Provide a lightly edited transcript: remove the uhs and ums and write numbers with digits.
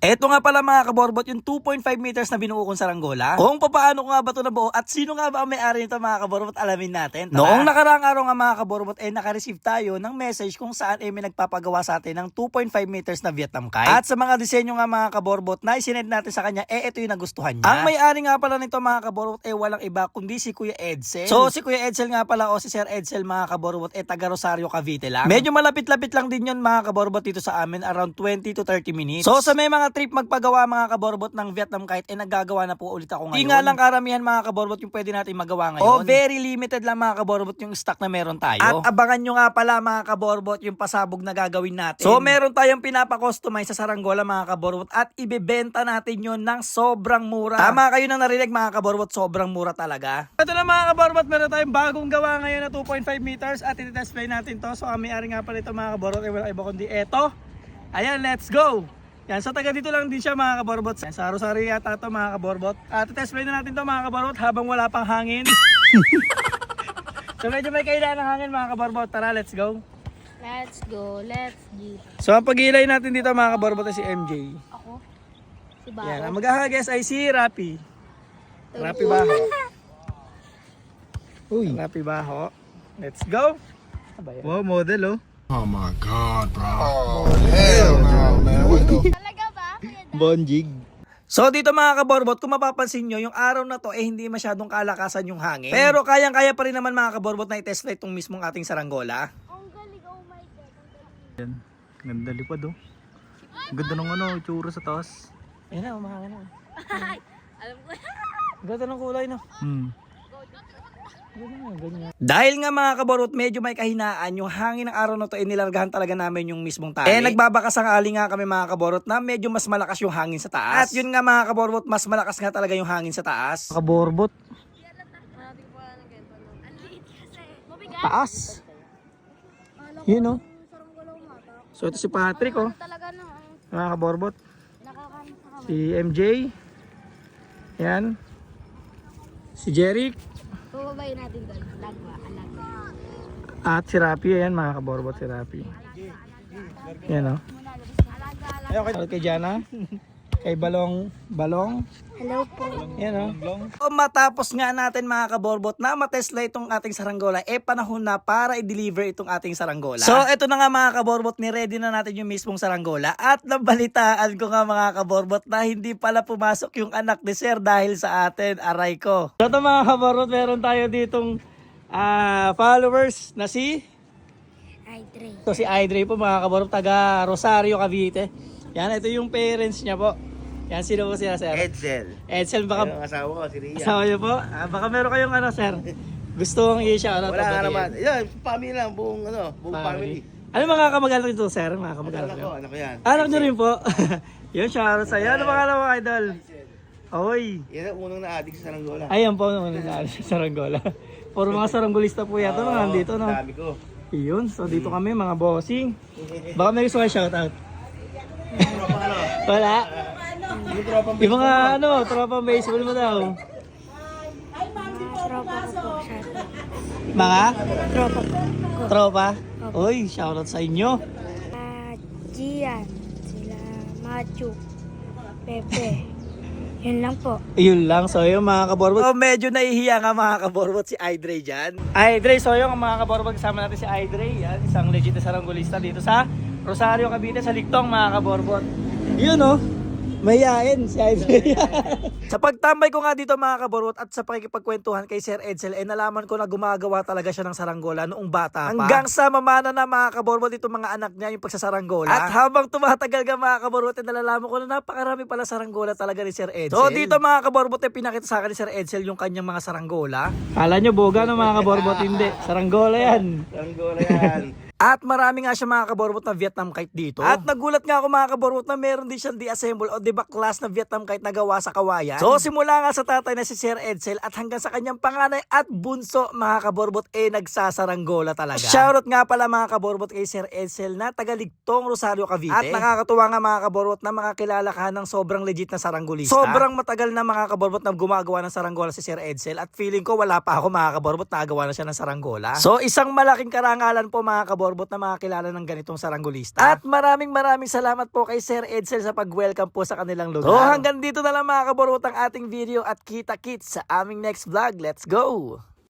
Eto nga pala mga kaborbot, yung 2.5 meters na binuo kong saranggola. Kung paano ko nga ba ito nabuo at sino nga ba ang may-ari nito mga kaborbot, alamin natin. Tara. Noong nakaraang araw nga mga kaborbot, naka-receive tayo ng message kung saan may nagpapagawa sa atin ng 2.5 meters na Vietnam kite. At sa mga disenyo nga mga kaborbot na isinend natin sa kanya, ito yung nagustuhan niya. Ang may-ari nga pala nito mga kaborbot, walang iba kundi si Kuya Edsel. So si Kuya Edsel nga pala o si Sir Edsel mga kaborbot, taga Rosario, Cavite lang. Medyo malapit-lapit lang din yun mga kaborbot dito sa amin, around 20 to 30 minutes. So sa may mga trip magpagawa mga kaborbot ng Vietnam kite, nagagawa na po ulit ako ngayon. Di nga lang karamihan mga kaborbot yung pwede natin magawa ngayon. Very limited lang mga kaborbot yung stock na meron tayo. At abangan nyo nga pala mga kaborbot yung pasabog na gagawin natin. So meron tayong pinapa-customize sa saranggola mga kaborbot at ibebenta natin yun ng sobrang mura. Tama kayo nang narinig mga kaborbot, sobrang mura talaga. Ito na mga kaborbot, meron tayong bagong gawa ngayon na 2.5 meters at i-display natin to. So ang may-ari nga pala ito mga kaborbot, wala iba kundi eto. Ayan, let's go! Yan, so taga dito lang din siya mga kaborbot. Sa Rosario yata ito mga kaborbot. At test play na natin ito mga kaborbot habang wala pang hangin. So medyo may kailangan ng hangin mga kaborbot. Tara, let's go. Let's go, let's go. So ang pag-iilay natin dito mga kaborbot ay si MJ. Ako? Si Bao. Yan, ang mag-ahagas ay si Rapi. Rapi Baho. Uy. Rapi Baho. Let's go. Wow, model oh. Oh my God, bro. Oh, hell no, man. What the Talaga ba? Bonjig. So dito mga kaborbot, kung mapapansin nyo, yung araw na to hindi masyadong kalakasan yung hangin. Pero kayang-kaya pa rin naman mga kaborbot na i-test itong mismong ating saranggola. Ang galing, oh my God. Yan. Ganda lipad oh. Ganda ng ano, tsura sa taas. Ayun na, umahangin na. Alam ko. Ganda ng kulay no. Go. Dahil nga mga kaborbot, medyo may kahinaan yung hangin ng araw na to, nilargahan talaga namin yung mismong tali. Nagbabakasakali nga kami mga kaborbot na medyo mas malakas yung hangin sa taas. At yun nga mga kaborbot, mas malakas nga talaga yung hangin sa taas. Kaborbot. Marami ko pa ng ganito. Ang liit kasi. Mabigat. Taas. Alam ko, Yun oh. sarang-galaw mata. So ito si Patrick oh. Talaga no. Mga kaborbot. Nakakanta ka. Si MJ. Yan. Si Jeric. Bubabayin natin doon. Lagwa. At si Rapi. Ayan mga kaborbot, si Rapi. Yan oh. Hello kay Jana. Kay Balong. Hello po. Yan o. Matapos nga natin mga kaborbot na matesla itong ating saranggola, panahon na para i-deliver itong ating saranggola. So eto na nga mga kaborbot, ni-ready na natin yung mismong saranggola. At nabalitaan ko nga mga kaborbot na hindi pala pumasok yung anak ni Sir dahil sa atin. Aray ko. So ito mga kaborbot, meron tayo ditong followers na si Idre. si Idre po mga kaborbot, taga Rosario, Cavite. Yan, ito yung parents niya po. Yan, sino po sila, Sir? Edsel, baka... Yung asawa ko, si Ria. Asawa niyo po? Baka meron kayong ano, Sir? Gusto kong i-shoutout. Wala nga naman. Yan, family lang, buong family. Ano mga kamag-anak nito, Sir? Mga kamag-anak Anak nyo? ko, anak ko yan. Anak nyo rin po? Yun, shoutout sa'yo. Ano pangalan mo, idol? Oy. Yan ang unang na-addict sa Saranggola. Ayan po, naman sa saranggola. Puro mga saranggolista po yata na nandito, no? Dami ko. Yun, so dito kami, mga bossing. Baka may gusto kayo shoutout. Wala? Yung mga tropang baseball mo daw. Tropa ko po siya. Mga? Tropa ko. Tropa? Uy, shoutout sa inyo. Gian. Sila Machu. Pepe. Yun lang po. Yun lang, so yung mga kaborbot. So, medyo nahihiya nga mga kaborbot si Idre dyan. Idre, so yung mga kaborbot, kasama natin si Idre. Yan, isang legit na saranggolista dito sa Rosario, Cavite, sa Ligtong mga kaborbot. Yun oh. Mayayain si Idre. Sa pagtambay ko nga dito mga kaborbot at sa pakikipagkwentuhan kay Sir Edsel, nalaman ko na gumagawa talaga siya ng saranggola noong bata pa. Hanggang sa mamana na mga kaborbot itong mga anak niya yung pagsasaranggola. At habang tumatagal ka mga kaborbot, nalalaman ko na napakarami pala saranggola talaga ni Sir Edsel. So dito mga kaborbot, pinakita sa akin ni Sir Edsel yung kanyang mga saranggola. Kala nyo boga no mga kaborbot, hindi. Saranggola yan. Saranggola yan. At marami nga siya mga kaborbot na Vietnam kite dito. At nagulat nga ako mga kaborbot na meron din siyang di-assemble o diba class na Vietnam kite na gawa sa kawayan. So simula nga sa tatay na si Sir Edsel at hanggang sa kanyang panganay at bunso mga kaborbot nagsasaranggola talaga. Shoutout nga pala mga kaborbot kay Sir Edsel na tagaligtong Rosario, Cavite. At nakakatuwa nga mga kaborbot na makakilala ka ng sobrang legit na saranggolista. Sobrang matagal na mga kaborbot na gumagawa ng saranggola si Sir Edsel at feeling ko wala pa ako mga kaborbot na gawa na siya ng saranggola. So isang malaking karangalan po mga kaborbot borbot na makakilala ng ganitong saranggolista. At maraming salamat po kay Sir Edsel sa pag-welcome po sa kanilang lugar. So hanggang dito na lang mga kaborbot ang ating video at kita-kits sa aming next vlog. Let's go!